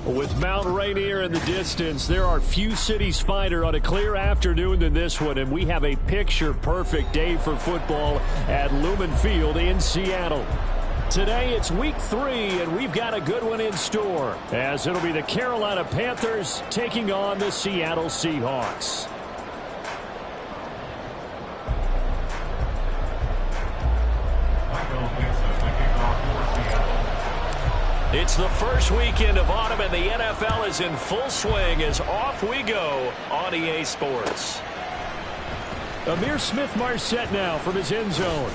With Mount Rainier in the distance, there are few cities finer on a clear afternoon than this one, and we have a picture-perfect day for football at Lumen Field in Seattle. Today, it's week 3, and we've got a good one in store, as it'll be the Carolina Panthers taking on the Seattle Seahawks. It's the first weekend of autumn, and the NFL is in full swing as off we go on EA Sports. Amir Smith-Marset now from his end zone.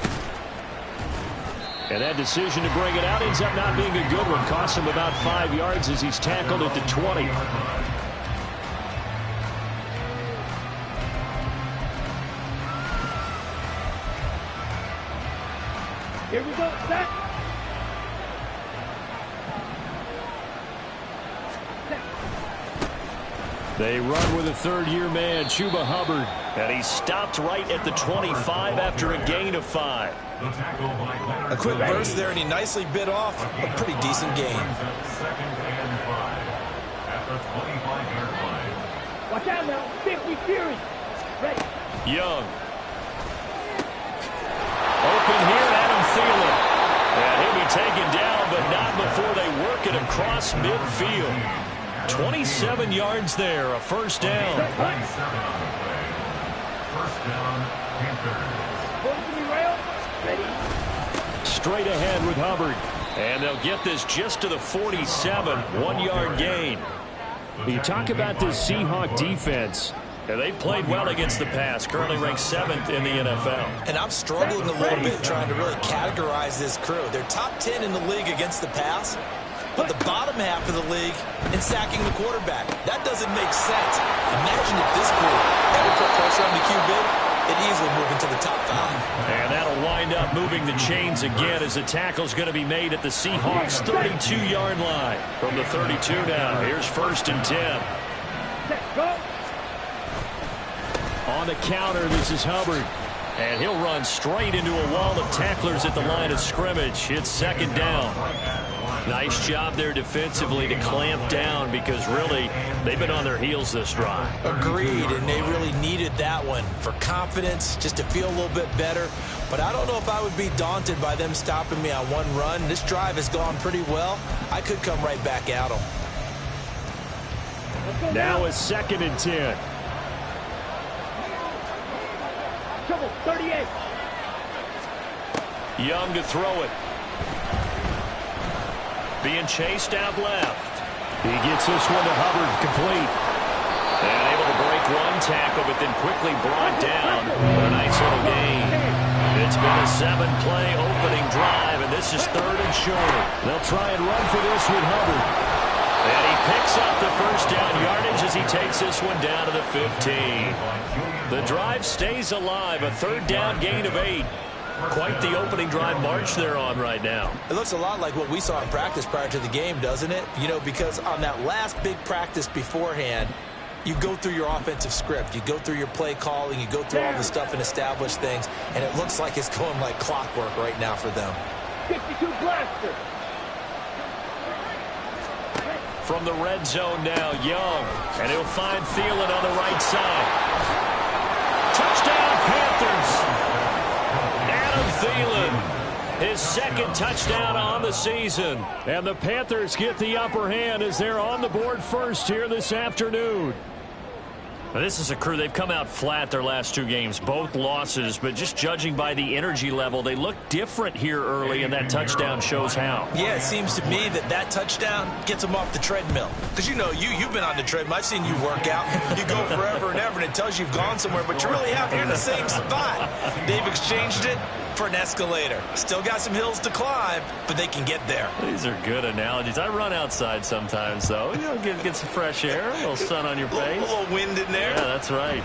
And that decision to bring it out ends up not being a good one. Costs him about 5 yards as he's tackled at the 20. Here we go, set. They run with a third-year man, Chuba Hubbard. And he stopped right at the 25 after a gain of 5. A quick burst there, and he nicely bit off a pretty decent gain. Watch out now, 50 Fury. Ready. Young. Open here, Adam Thielen. And he'll be taken down, but not before they work it across midfield. 27 yards there, a first down. Straight ahead with Hubbard. And they'll get this just to the 47, 1-yard gain. You talk about this Seahawk defense. They've played well against the pass, currently ranked 7th in the NFL. And I'm struggling a little bit trying to really categorize this crew. They're top 10 in the league against the pass, but the bottom half of the league in sacking the quarterback. That doesn't make sense. Imagine if this group ever put pressure on the QB, it'd easily move into the top 5. And that'll wind up moving the chains again as the tackle's going to be made at the Seahawks' 32-yard line. From the 32 now, here's 1st and 10. Go. On the counter, this is Hubbard. And he'll run straight into a wall of tacklers at the line of scrimmage. It's 2nd down. Nice job there defensively to clamp down because really they've been on their heels this drive. Agreed, and they really needed that one for confidence, just to feel a little bit better. But I don't know if I would be daunted by them stopping me on one run. This drive has gone pretty well. I could come right back at them. Now it's 2nd and 10. 38. Young to throw it. Being chased out left. He gets this one to Hubbard, complete. And able to break one tackle, but then quickly brought down for a nice little gain. It's been a 7-play opening drive, and this is 3rd and short. They'll try and run for this with Hubbard. And he picks up the first down yardage as he takes this one down to the 15. The drive stays alive, a 3rd down gain of 8. Quite the opening drive march they're on right now. It looks a lot like what we saw in practice prior to the game, doesn't it? You know, because on that last big practice beforehand, you go through your offensive script. You go through your play calling. You go through all the stuff and establish things. And it looks like it's going like clockwork right now for them. 52 blaster. From the red zone now, Young. And he'll find Thielen on the right side. Touchdown, Panthers. Adam Thielen, his 2nd touchdown on the season. And the Panthers get the upper hand as they're on the board first here this afternoon. Now, this is a crew, they've come out flat their last 2 games, both losses, but just judging by the energy level, they look different here early, and that touchdown shows how. Yeah, it seems to me that touchdown gets them off the treadmill. Because, you know, you've been on the treadmill. I've seen you work out. You go forever and ever, and it tells you you've gone somewhere, but you really haven't. You're in the same spot. They've exchanged it for an escalator. Still got some hills to climb, but they can get there. These are good analogies. I run outside sometimes, though. You know, get some fresh air, a little sun on your face. A little wind in there. Yeah, that's right.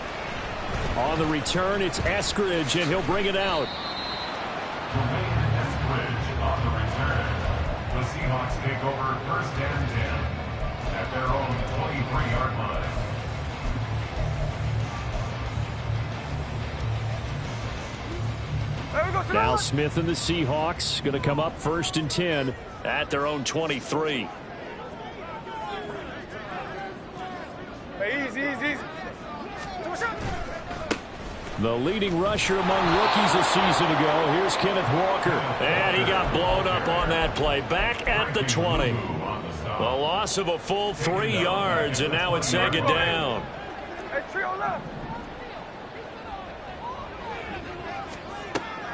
On the return, it's Eskridge, and he'll bring it out. Eskridge on the return. The Seahawks take over 1st and 10 at their own 23-yard line. Now Smith and the Seahawks going to come up 1st and 10 at their own 23. The leading rusher among rookies a season ago. Here's Kenneth Walker. And he got blown up on that play. Back at the 20. A loss of a full 3 yards, and now it's second down.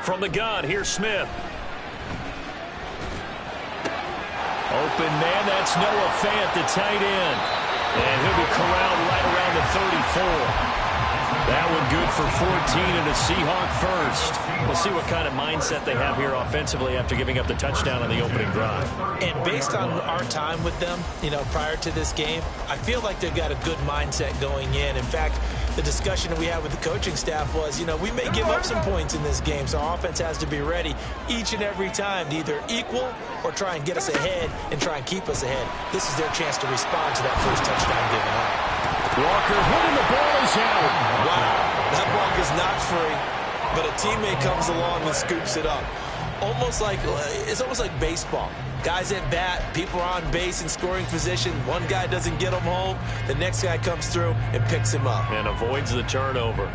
From the gun, here's Smith. Open man, that's Noah Fant, the tight end. And he'll be corralled right around the 34. That one good for 14 and a Seahawk first. We'll see what kind of mindset they have here offensively after giving up the touchdown on the opening drive. And based on our time with them, prior to this game, I feel like they've got a good mindset going in. In fact, the discussion that we had with the coaching staff was, we may give up some points in this game, so our offense has to be ready each and every time to either equal or try and get us ahead and try and keep us ahead. This is their chance to respond to that first touchdown given up. Walker hitting the ball is out. Wow, that ball is not free, but a teammate comes along and scoops it up. It's almost like baseball. Guys at bat, people are on base in scoring position. One guy doesn't get him home. The next guy comes through and picks him up. And avoids the turnover.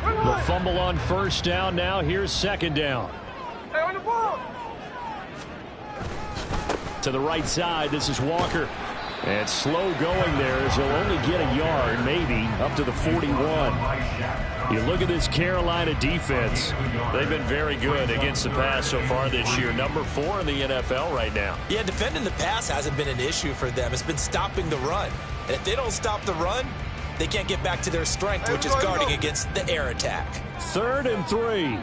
The fumble on first down. Now here's second down. Hey, on the ball. To the right side, this is Walker. And slow going there as he'll only get a yard, maybe, up to the 41. You look at this Carolina defense. They've been very good against the pass so far this year. Number 4 in the NFL right now. Yeah, defending the pass hasn't been an issue for them. It's been stopping the run. And if they don't stop the run, they can't get back to their strength, which is guarding against the air attack. 3rd and 3.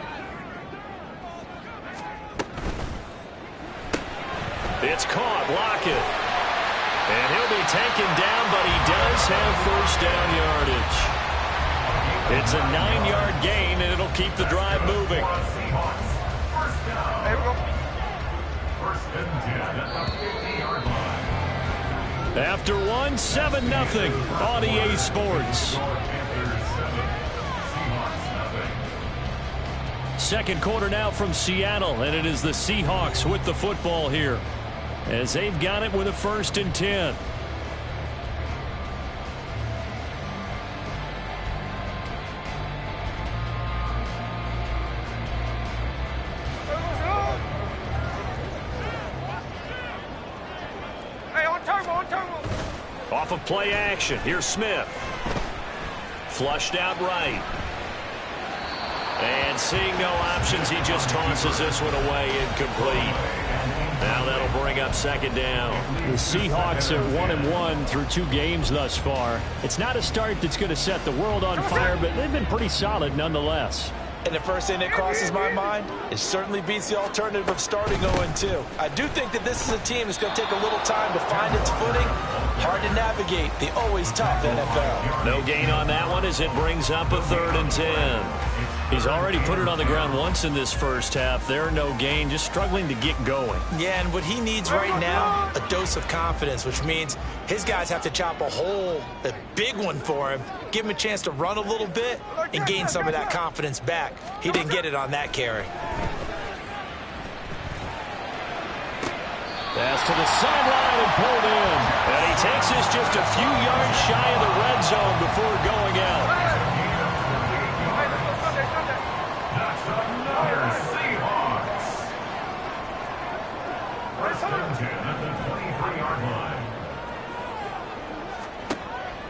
It's caught. Lockett. And he'll be taken down, but he does have first down yardage. It's a 9-yard gain, and it'll keep the drive moving. First and 10 at the 50-yard line. After 1, 7-0 on EA Sports. Second quarter now from Seattle, and it is the Seahawks with the football here, as they've got it with a 1st and 10. Hey, on turbo. Off of play action, here's Smith. Flushed out right. And seeing no options, he just tosses this one away, incomplete. Now that'll bring up second down. The Seahawks are 1-1 through 2 games thus far. It's not a start that's going to set the world on fire, but they've been pretty solid nonetheless. And the first thing that crosses my mind, it certainly beats the alternative of starting 0-2. I do think that this is a team that's going to take a little time to find its footing. Hard to navigate the always tough NFL. No gain on that one as it brings up a 3rd and 10. He's already put it on the ground once in this first half. There, no gain, just struggling to get going. Yeah, and what he needs right now, a dose of confidence, which means his guys have to chop a big one for him, give him a chance to run a little bit and gain some of that confidence back. He didn't get it on that carry. Pass to the sideline and pulled in. And he takes this just a few yards shy of the red zone before going out. That's another Seahawks. First and 10 at the 23-yard line.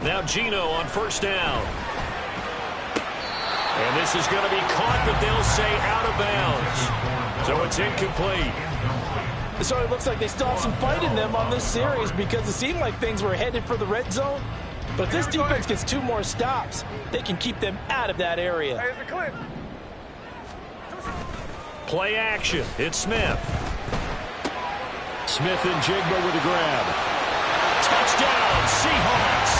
Now Geno on first down. And this is going to be caught, but they'll say out of bounds. So it's incomplete. So it looks like they still have some fight in them on this series because it seemed like things were headed for the red zone. But if this defense gets 2 more stops, they can keep them out of that area. Play action. It's Smith. Smith and Jigba with a grab. Touchdown, Seahawks.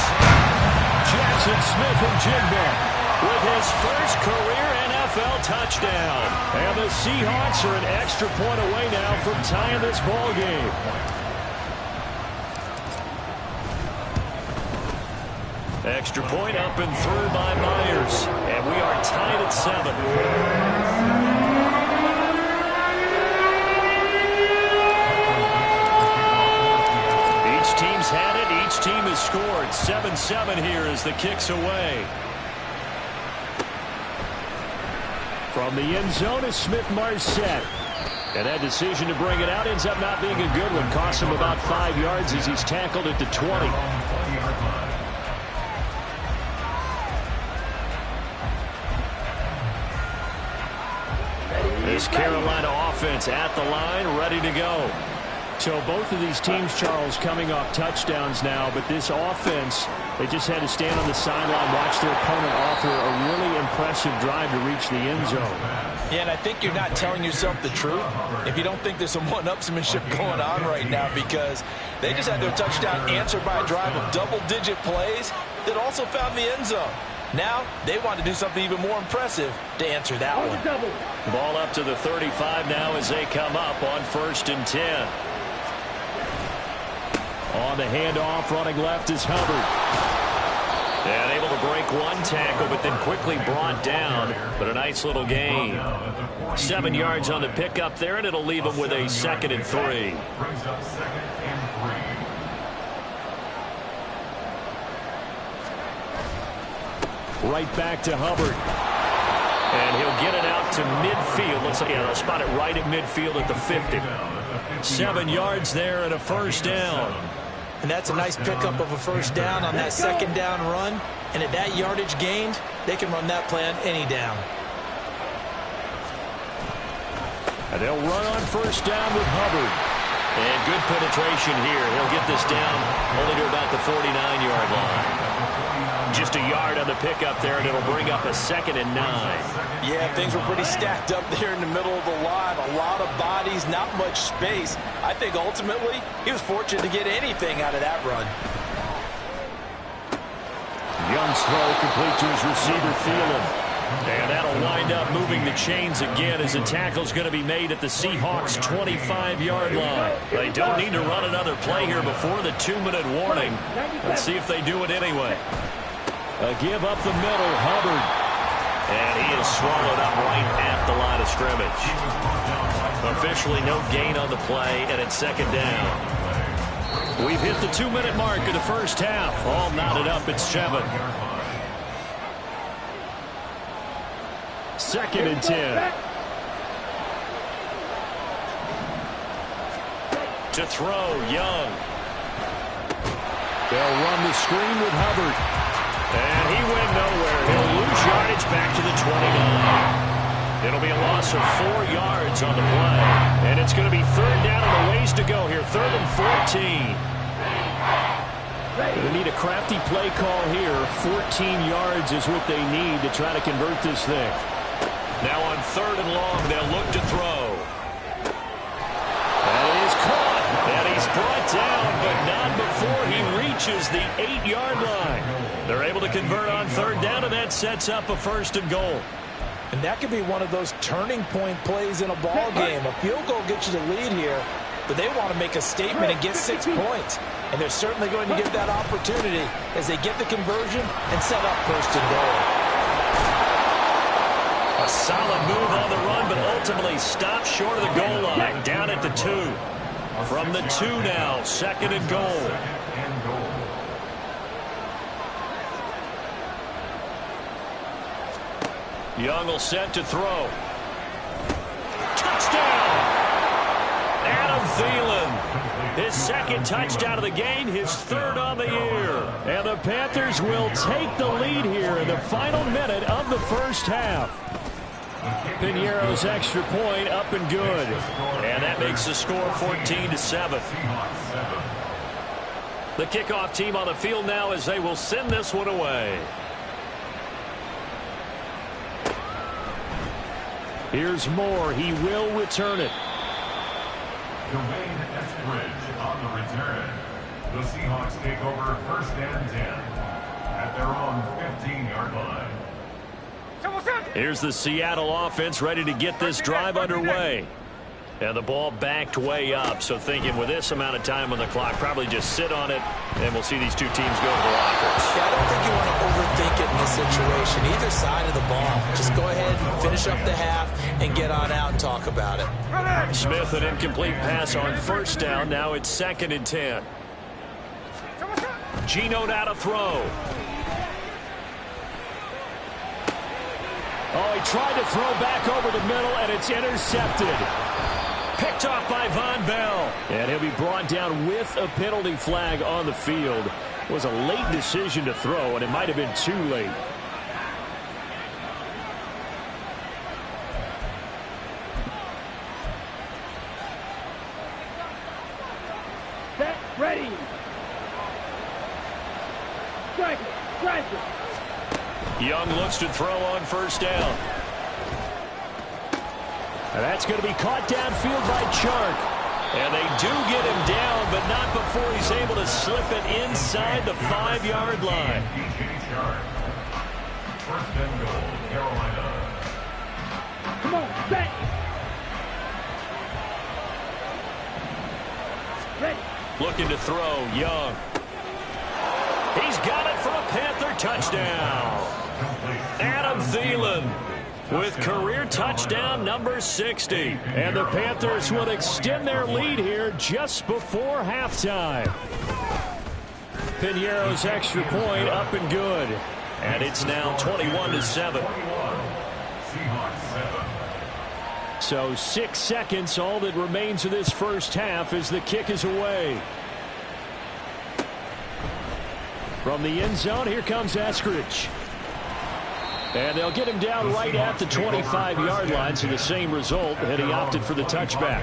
Jackson Smith and Jigba with his first career NFL touchdown. And the Seahawks are an extra point away now from tying this ball game. Extra point up and through by Myers. And we are tied at 7. Each team's had it. Each team has scored. 7-7 here as the kick's away. From the end zone is Smith-Marset. And that decision to bring it out ends up not being a good one. Costs him about 5 yards as he's tackled at the 20. This Carolina offense at the line, ready to go. So both of these teams, Charles, coming off touchdowns now, but this offense, they just had to stand on the sideline, watch their opponent offer a really impressive drive to reach the end zone. Yeah, and I think you're not telling yourself the truth if you don't think there's some one-upsmanship going on right now, because they just had their touchdown answered by a drive of double-digit plays that also found the end zone. Now they want to do something even more impressive to answer that one. Ball up to the 35 now as they come up on 1st and 10. On the handoff, running left is Hubbard. And able to break one tackle, but then quickly brought down. But a nice little gain. 7 yards on the pickup there, and it'll leave him with a 2nd and 3. Brings up 2nd and 3. Right back to Hubbard. And he'll get it out to midfield. Looks like they'll spot it right at midfield at the 50. 7 yards there and a 1st down. And that's a nice pickup of a 1st down on that 2nd down run. And at that yardage gained, they can run that play on any down. And they'll run on 1st down with Hubbard. And good penetration here. He'll get this down only to about the 49-yard line. Just a yard on the pickup there, and it'll bring up a 2nd and 9. Yeah, things were pretty stacked up there in the middle of the line. A lot of bodies, not much space. I think ultimately he was fortunate to get anything out of that run. Young's throw complete to his receiver, Thielen. And that'll wind up moving the chains again as the tackle's going to be made at the Seahawks' 25-yard line. They don't need to run another play here before the 2-minute warning. Let's see if they do it anyway. A give up the middle, Hubbard. And he is swallowed up right at the line of scrimmage. Officially no gain on the play, and it's 2nd down. We've hit the 2-minute mark of the 1st half. All knotted up at 7. 2nd and 10. To throw, Young. They'll run the screen with Hubbard. And he went nowhere. He'll lose yardage back to the 29. It'll be a loss of 4 yards on the play. And it's going to be 3rd down and a ways to go here. 3rd and 14. They need a crafty play call here. 14 yards is what they need to try to convert this thing. Now on 3rd and long, they'll look to throw. That is caught. And he's brought down, but not before he reaches the 8-yard line. They're able to convert on 3rd down, and that sets up a 1st and goal. And that could be one of those turning point plays in a ball game. A field goal gets you the lead here, but they want to make a statement and get 6 points. And they're certainly going to get that opportunity as they get the conversion and set up 1st and goal. A solid move on the run, but ultimately stopped short of the goal line, down at the 2. From the 2 now, 2nd and goal. Young will set to throw. Touchdown! Adam Thielen. His 2nd touchdown of the game, his 3rd on the year. And the Panthers will take the lead here in the final minute of the 1st half. Piñeiro's extra point up and good. And that makes the score 14-7. The kickoff team on the field now as they will send this one away. Here's Moore. He will return it. Jermaine Eskridge on the return. The Seahawks take over 1st and 10 at their own 15-yard line. Here's the Seattle offense ready to get this drive underway. And the ball backed way up, so thinking with this amount of time on the clock, probably just sit on it, and we'll see these two teams go to the lockers. Yeah, I don't think you want to overthink it in this situation. Either side of the ball. Just go ahead and finish up the half and get on out and talk about it. Smith, an incomplete pass on first down. Now it's 2nd and 10. Geno now to throw. Oh, he tried to throw back over the middle, and it's intercepted. Picked off by Von Bell. And he'll be brought down with a penalty flag on the field. It was a late decision to throw, and it might have been too late. Set, ready. Strike it, strike it. Young looks to throw on first down. And that's going to be caught downfield by Chark. And they do get him down, but not before he's able to slip it inside the 5-yard line. First and goal, Carolina. Come on, set. Ready. Looking to throw, Young. He's got it for a Panther touchdown. Adam Thielen with career touchdown number 60. And the Panthers will extend their lead here just before halftime. Piñeiro's extra point up and good. And it's now 21-7. So 6 seconds, all that remains of this first half as the kick is away. From the end zone, here comes Eskridge. And they'll get him down right at the 25-yard line, so the same result, and he opted for the touchback.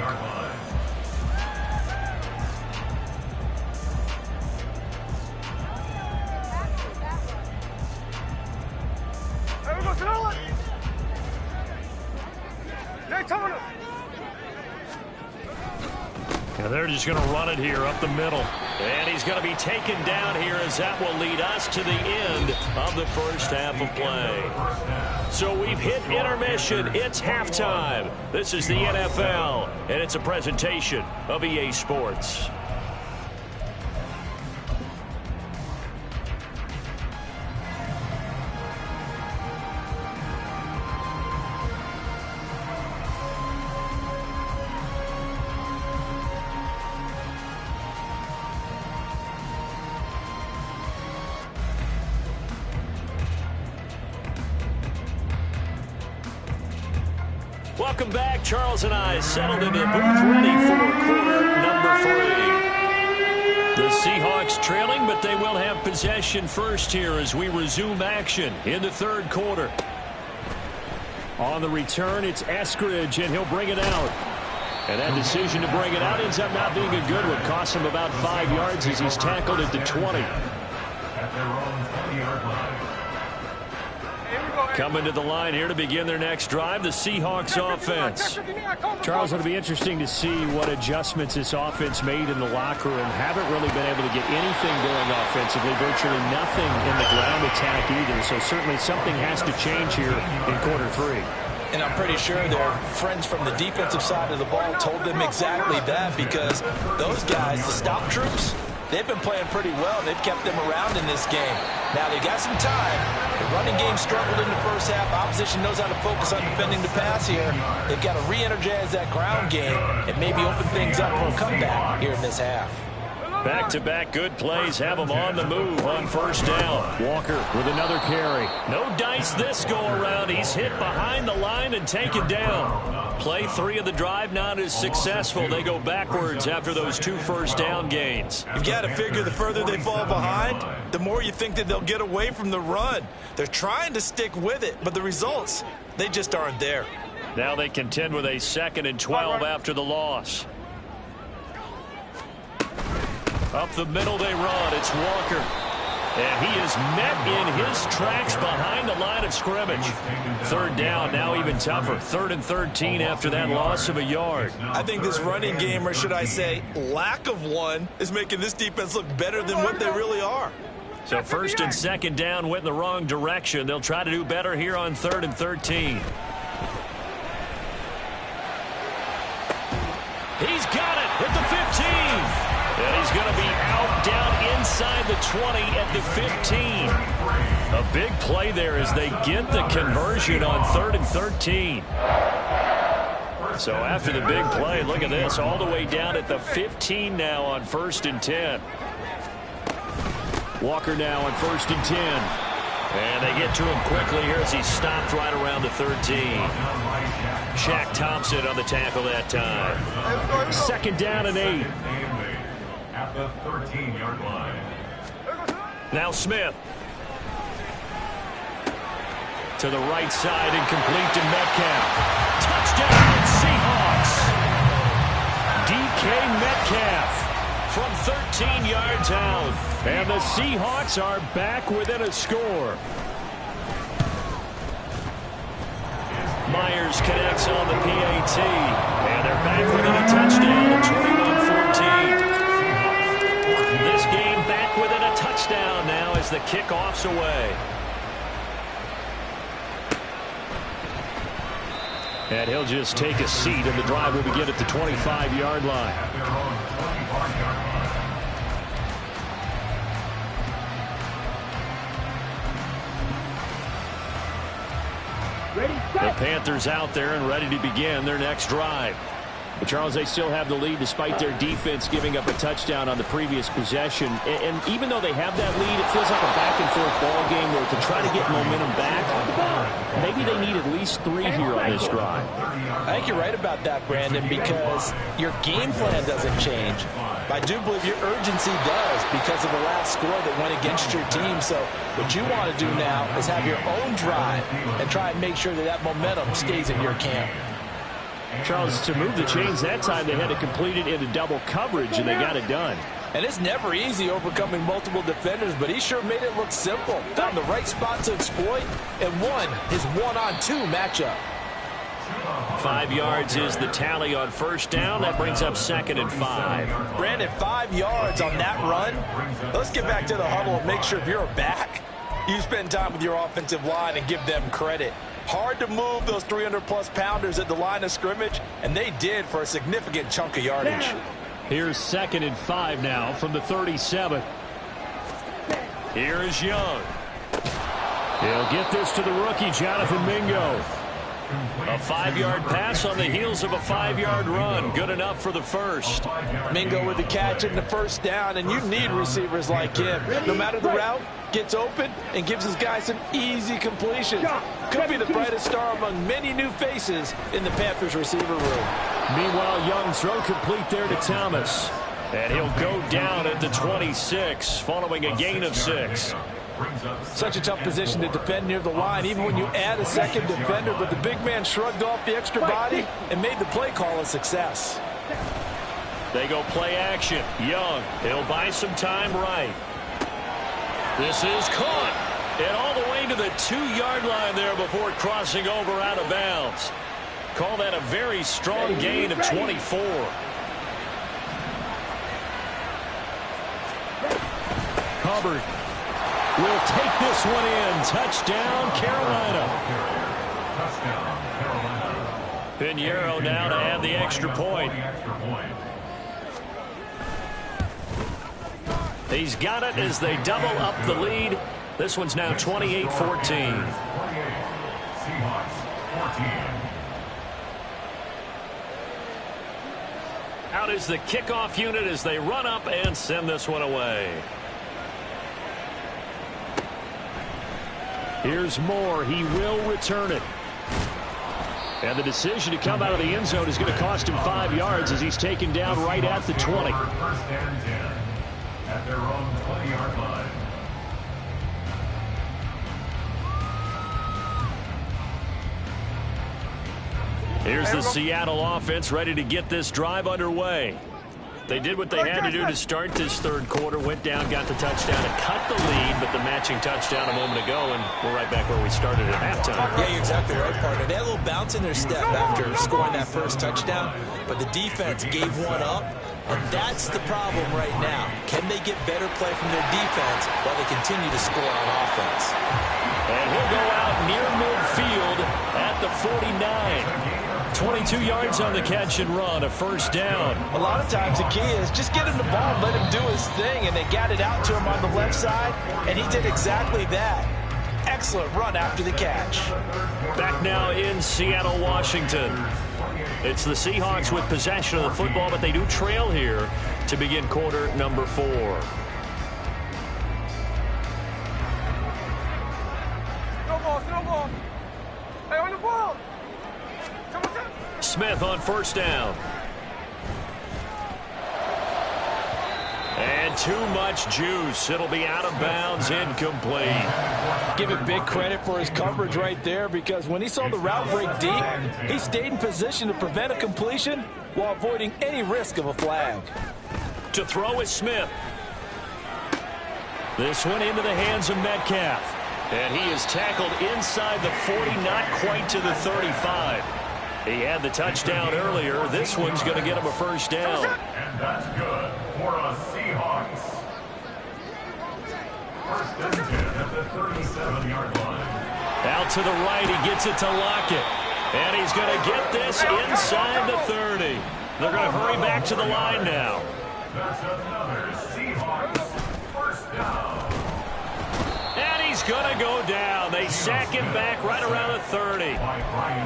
And they're just going to run it here up the middle. And he's going to be taken down here as that will lead us to the end of the first half of play. So we've hit intermission. It's halftime. This is the NFL, and it's a presentation of EA Sports. Welcome back. Charles and I settled into the booth ready for quarter number 3. The Seahawks trailing, but they will have possession first here as we resume action in the third quarter. On the return, it's Eskridge, and he'll bring it out. And that decision to bring it out ends up not being a good one. Costs him about 5 yards as he's tackled at the 20. At their own 20-yard line. Coming to the line here to begin their next drive, the Seahawks offense. Charles, it'll be interesting to see what adjustments this offense made in the locker room. Haven't really been able to get anything going offensively, virtually nothing in the ground attack either. So certainly something has to change here in quarter 3. And I'm pretty sure their friends from the defensive side of the ball told them exactly that, because those guys, the stop troops, they've been playing pretty well. They've kept them around in this game. Now, they got some time. The running game struggled in the first half. Opposition knows how to focus on defending the pass here. They've got to re-energize that ground game and maybe open things up for a comeback here in this half. Back-to-back good plays have him on the move on first down. Walker with another carry. No dice this go-around. He's hit behind the line and taken down. Play 3 of the drive not as successful. They go backwards after those 2 first down gains. You've got to figure the further they fall behind, the more you think that they'll get away from the run. They're trying to stick with it, but the results, they just aren't there. Now they contend with a 2nd and 12 after the loss. Up the middle they run. It's Walker. And he is met in his tracks behind the line of scrimmage. Third down, now even tougher. 3rd and 13 after that loss of a yard. I think this running game, or should I say lack of one, is making this defense look better than what they really are. So 1st and 2nd down went in the wrong direction. They'll try to do better here on 3rd and 13. He's got it at the 15. And he's going to be out down inside the 20 at the 15. A big play there as they get the conversion on 3rd and 13. So after the big play, look at this, all the way down at the 15 now on 1st and 10. Walker now on 1st and 10. And they get to him quickly here as he stopped right around the 13. Shaq Thompson on the tackle that time. 2nd down and 8. At the 13-yard line. Now Smith. To the right side and complete to Metcalf. Touchdown, Seahawks. DK Metcalf from 13 yards out. And the Seahawks are back within a score. Myers connects on the PAT. And they're back within a touchdown at 21-14. This game back within a touchdown now as the kickoff's away. And he'll just take a seat, and the drive will begin at the 25-yard line. The Panthers out there and ready to begin their next drive. But Charles, they still have the lead despite their defense giving up a touchdown on the previous possession. And even though they have that lead, it feels like a back-and-forth ball game where to try to get momentum back, maybe they need at least 3 here on this drive. I think you're right about that, Brandon, because your game plan doesn't change. I do believe your urgency does because of the last score that went against your team. So what you want to do now is have your own drive and try and make sure that that momentum stays in your camp. Charles, to move the chains that time, they had to complete it into double coverage, and they got it done. And it's never easy overcoming multiple defenders, but he sure made it look simple. Found the right spot to exploit and won his 1-on-2 matchup. 5 yards is the tally on 1st down. That brings up 2nd and 5. Brandon, 5 yards on that run. Let's get back to the huddle and make sure if you're a back, you spend time with your offensive line and give them credit. Hard to move those 300-plus pounders at the line of scrimmage, and they did for a significant chunk of yardage. Here's 2nd and 5 now from the 37. Here is Young. He'll get this to the rookie, Jonathan Mingo. A 5-yard pass on the heels of a 5-yard run. Good enough for the first. Mingo with the catch in the 1st down, and you need receivers like him. No matter the route, gets open and gives his guys some easy completions. Could be the brightest star among many new faces in the Panthers receiver room. Meanwhile, Young throw complete there to Thomas. And he'll go down at the 26 following a gain of 6. Such a tough position to defend near the line, even when you add a second defender, but the big man shrugged off the extra body and made the play call a success. They go play action. Young, he'll buy some time right. This is caught. And all the way to the 2-yard line there before crossing over out of bounds. Call that a very strong gain of 24. Hubbard will take this one in. Touchdown, Carolina. Pinheiro now to add the extra point. He's got it as they double up the lead. This one's now 28-14. Out is the kickoff unit as they run up and send this one away. Here's Moore. He will return it. And the decision to come out of the end zone is going to cost him 5 yards as he's taken down right at the 20. At their own 20-yard line. Here's the Seattle offense ready to get this drive underway. They did what they had to do to start this 3rd quarter, went down, got the touchdown, and cut the lead, but the matching touchdown a moment ago, and we're right back where we started at halftime. Yeah, you're exactly right, partner. They had a little bounce in their step after scoring that first touchdown, but the defense gave one up, and that's the problem right now. Can they get better play from their defense while they continue to score on offense? And he'll go out near midfield at the 49. 22 yards on the catch and run, a first down. A lot of times the key is just get him the ball and let him do his thing, and they got it out to him on the left side, and he did exactly that. Excellent run after the catch. Back now in Seattle, Washington. It's the Seahawks with possession of the football, but they do trail here to begin quarter number 4. Hey, on the ball. Smith on first down. And too much juice. It'll be out of bounds, incomplete. Give him big credit for his coverage right there, because when he saw the route break deep, he stayed in position to prevent a completion while avoiding any risk of a flag. To throw is Smith. This one into the hands of Metcalf. And he is tackled inside the 40, not quite to the 35. He had the touchdown earlier. This one's going to get him a first down. And that's good for a Seahawks. First and 10 at the 37-yard line. Out to the right, he gets it to Lockett. And he's going to get this inside the 30. They're going to hurry back to the line now. That's another Seahawks first down. And he's going to go down. They sack him back right around the 30.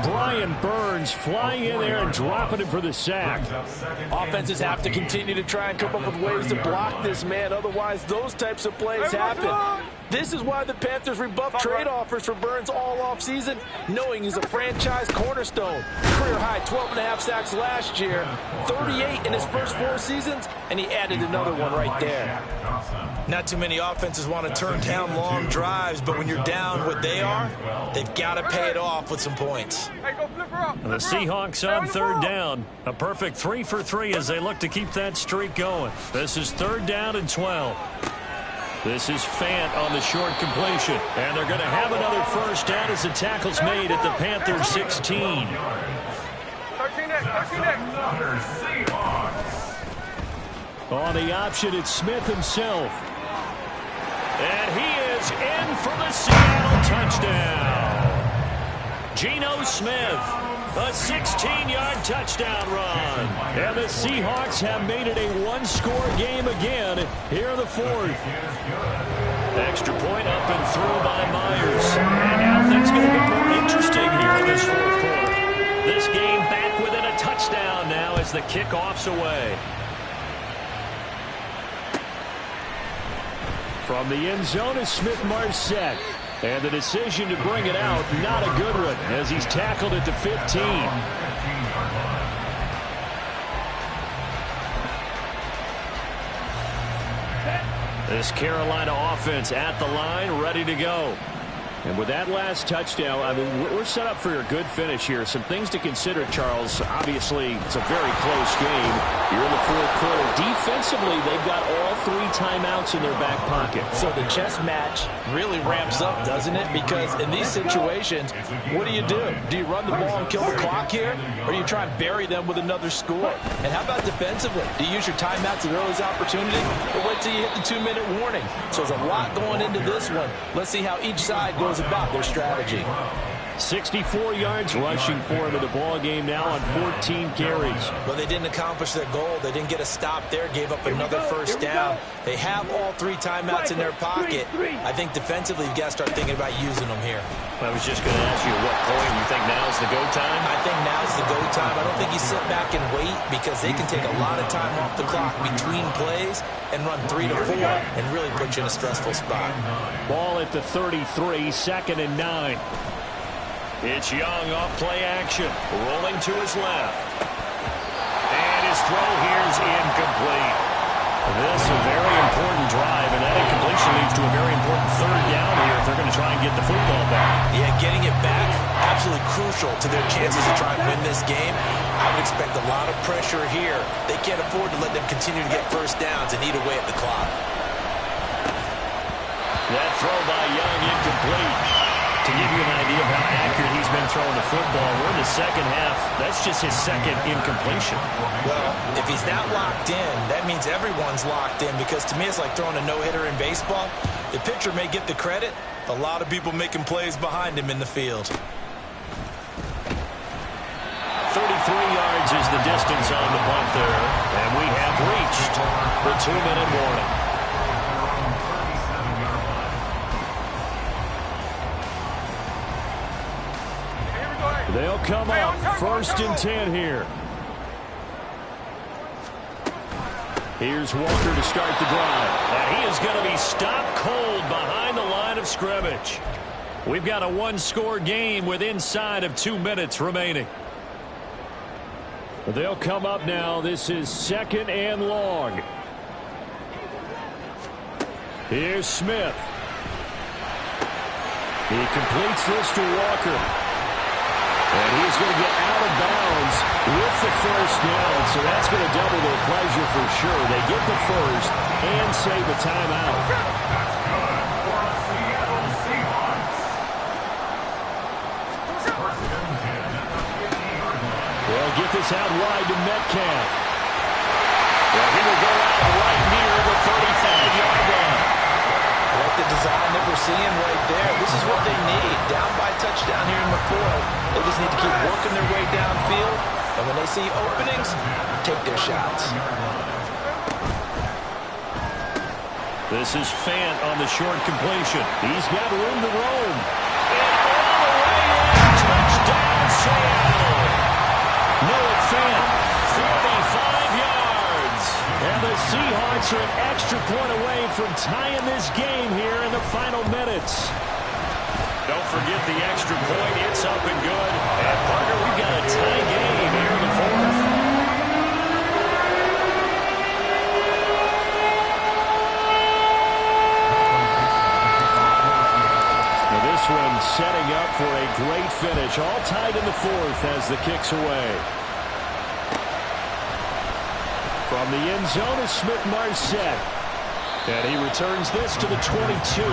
Brian Burns flying in there and dropping him for the sack. Offenses have to continue to try and come up with ways to block this man. Otherwise, those types of plays happen. This is why the Panthers rebuffed trade offers for Burns all offseason, knowing he's a franchise cornerstone. Career-high 12.5 sacks last year, 38 in his first 4 seasons, and he added another one right there. Not too many offenses want to turn down long drives, but when you're down what they are, they've got to pay it off with some points. The Seahawks on third down. A perfect 3 for 3 as they look to keep that streak going. This is third down and 12. This is Fant on the short completion. And they're going to have another first down as the tackle's made at the Panthers 16. 13 On the option, it's Smith himself. And he is in for the Seattle touchdown. Geno Smith, a 16-yard touchdown run. And the Seahawks have made it a one-score game again here in the 4th. Extra point up and through by Myers. And now things get a bit more interesting here in this 4th quarter. This game back within a touchdown now as the kickoff's away. From the end zone is Smith-Marset. And the decision to bring it out, not a good one, as he's tackled at the 15. This Carolina offense at the line, ready to go. And with that last touchdown, I mean, we're set up for a good finish here. Some things to consider, Charles. Obviously, it's a very close game. You're in the 4th quarter. Defensively, they've got all 3 timeouts in their back pocket. So the chess match really ramps up, doesn't it? Because in these situations, what do? Do you run the ball and kill the clock here? Or do you try and bury them with another score? And how about defensively? Do you use your timeouts at earliest opportunity? Or wait till you hit the 2-minute warning? So there's a lot going into this one. Let's see how each side goes about their strategy. 64 yards rushing for him in the ball game now on 14 carries. Well, they didn't accomplish their goal. They didn't get a stop there, gave up another first down. They have all 3 timeouts in their pocket. I think defensively, you've got to start thinking about using them here. I was just going to ask you at what point you think now's the go time? I think now's the go time. I don't think you sit back and wait, because they can take a lot of time off the clock between plays and run 3 to 4 and really put you in a stressful spot. Ball at the 33, 2nd and 9. It's Young off play action, rolling to his left. And his throw here is incomplete. This is a very important drive, and that incompletion leads to a very important third down here if they're going to try and get the football back. Yeah, getting it back, absolutely crucial to their chances to try and win this game. I would expect a lot of pressure here. They can't afford to let them continue to get first downs and eat away at the clock. That throw by Young incomplete. To give you an idea of how accurate he's been throwing the football, we're in the second half. That's just his 2nd incompletion. Well, if he's not locked in, that means everyone's locked in, because to me it's like throwing a no-hitter in baseball. The pitcher may get the credit, a lot of people making plays behind him in the field. 30 yards is the distance on the punt there. And we have reached the 2-minute warning. They'll come up 1st and 10 here. Here's Walker to start the drive. And he is going to be stopped cold behind the line of scrimmage. We've got a one-score game with inside of 2 minutes remaining. They'll come up now. This is 2nd and long. Here's Smith. He completes this to Walker. And he's going to get out of bounds with the first down. So that's going to double their pleasure for sure. They get the first and save a timeout. That's good for the Seattle Seahawks. 1st and 10 at the 50-yard line. Well, get this out wide to Metcalf. Well, he will go out right near the 35-yard line. I like the design that we're seeing right there. This is what they need. Down by a touchdown here in the 4th. They just need to keep working their way downfield. And when they see openings, take their shots. This is Fant on the short completion. He's got room to roam. And all the way in. Touchdown, Seattle. Noah Fant, 45 yards. And the Seahawks are an extra point away from tying this game here in the final minutes. Don't forget the extra point. It's up and good. And, partner, we've got a tie game here in the 4th. Now this one setting up for a great finish. All tied in the 4th as the kick's away. From the end zone is Smith-Marset. And he returns this to the 22.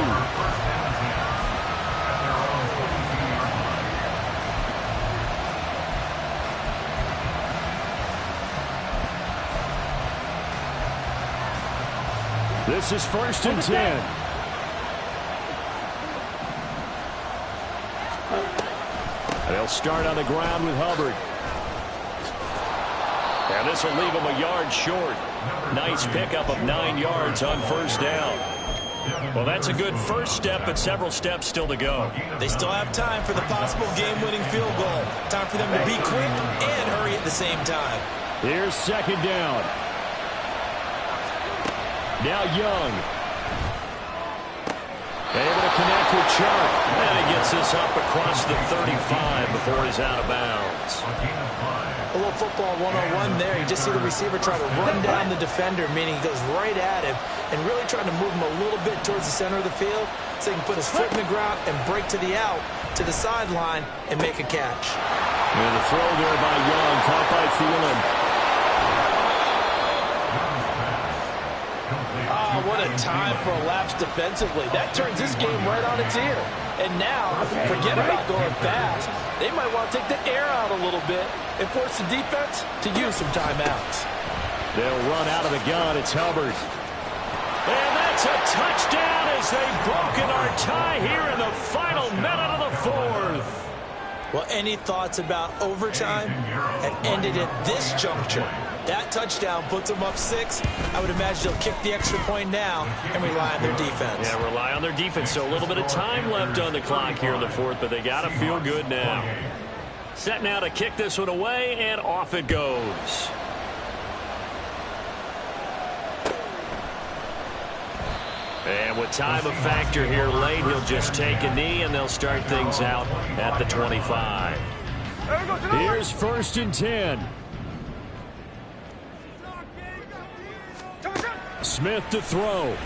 This is 1st and 10. They'll start on the ground with Hubbard. And this will leave him a yard short. Nice pickup of 9 yards on 1st down. Well, that's a good first step, but several steps still to go. They still have time for the possible game-winning field goal. Time for them to be quick and hurry at the same time. Here's 2nd down. Now Young. Able to connect with Chark. And he gets this up across the 35 before he's out of bounds. A little football 101 there. You just see the receiver try to run down the defender, meaning he goes right at him and really trying to move him a little bit towards the center of the field so he can put his foot in the ground and break to the out, to the sideline, and make a catch. And the throw there by Young, caught by Thielen. What a time for a lapse defensively. That turns this game right on its ear. And now, forget about going fast. They might want to take the air out a little bit and force the defense to use some timeouts. They'll run out of the gun. It's Hubbard. And that's a touchdown as they've broken our tie here in the final minute of the 4th. Well, any thoughts about overtime have ended at this juncture. That touchdown puts them up 6. I would imagine they'll kick the extra point now and rely on their defense. Yeah, rely on their defense. So a little bit of time left on the clock here in the 4th, but they got to feel good now. Set now to kick this one away, and off it goes. And with time a factor here late, he'll just take a knee, and they'll start things out at the 25. Here's 1st and 10. Smith to throw.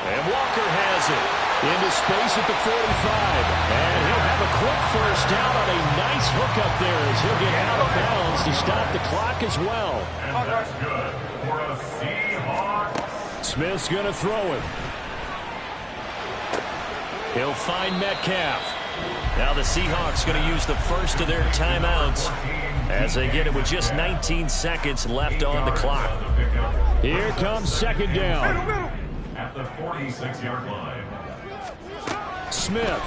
And Walker has it. Into space at the 45. And he'll have a quick first down on a nice hookup there as he'll get out of bounds to stop the clock as well. And that's good for a Seahawks. Smith's going to throw it. He'll find Metcalf. Now the Seahawks going to use the first of their timeouts as they get it with just 19 seconds left on the clock. Here comes 2nd down. At the 46-yard line. Smith.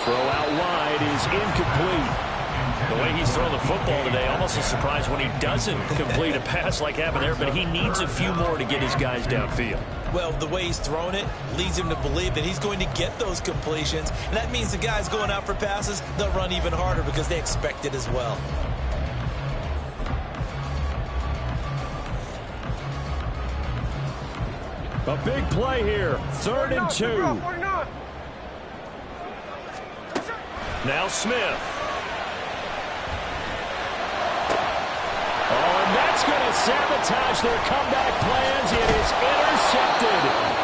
Throw out wide is incomplete. The way he's throwing the football today, almost a surprise when he doesn't complete a pass like happened there, but he needs a few more to get his guys downfield. Well, the way he's thrown it leads him to believe that he's going to get those completions, and that means the guys going out for passes, they'll run even harder because they expect it as well. A big play here, 3rd and 2. Now Smith. Oh, and that's going to sabotage their comeback plans. It is intercepted.